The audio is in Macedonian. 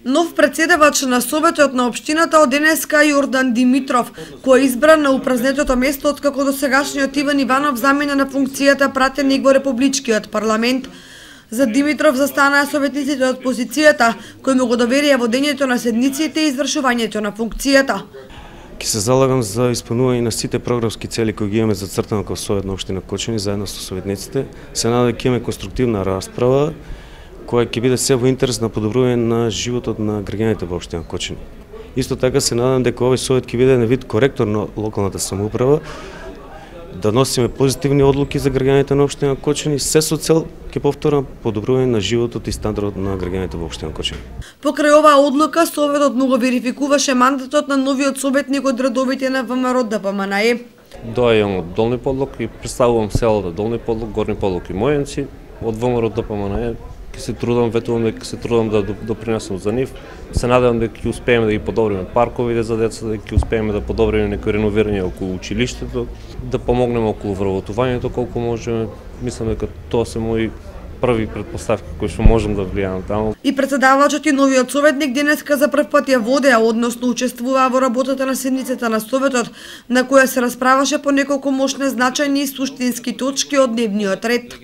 Нов претседавач на Советот на општината од ДНСК Јордан Димитров, кој е избран на упразнетото место откако досегашниот Иван Иванов замена на функцијата пратеник во Републичкиот парламент. За Димитров застанаа советниците од позицијата, кои му го доверија водењето на седниците и извршувањето на функцијата. Ќе се залагам за исполнување на сите програмски цели кои ги имаме зацртано како Совет на општина Кочани заедно со советниците. Се надевам дека имаме конструктивна расправа која ќе биде се во интерес на подобрување на животот на граѓаните во општина Кочани. Исто така се надевам дека овој совет ќе биде еден вид коректор на локалната самоуправа, да носиме позитивни одлуки за граѓаните на општина Кочани, се со цел, ќе повторам, подобрување на животот и стандардот на граѓаните во општина Кочани. Покрај оваа одлука, Советот му го верификуваше мандатот на новиот советник од редовите на ВМРО ДПМНЕ. Доаѓам од Долни Подлог и представувам селото Долни Подлог, Горни Подлог и Мојанци. Од ВМРО ДПМНЕ ќе се трудам, ветувам дека се трудам да допринесам за нив. Се надевам дека ќе успееме да ги подобриме парковите за деца, дека ќе успееме да подобриме некои реновирање околу училиштето, да помогнеме околу вработувањето колку можеме. Мислам дека тоа се мои први претпоставки кои што можам да влијам таму. И претседавачот и новиот советник денеска за прв пат ја водеа, односно учествуваа во работата на седницата на Советот, на која се расправаше по неколку мощни, значајни и суштински точки од дневниот ред.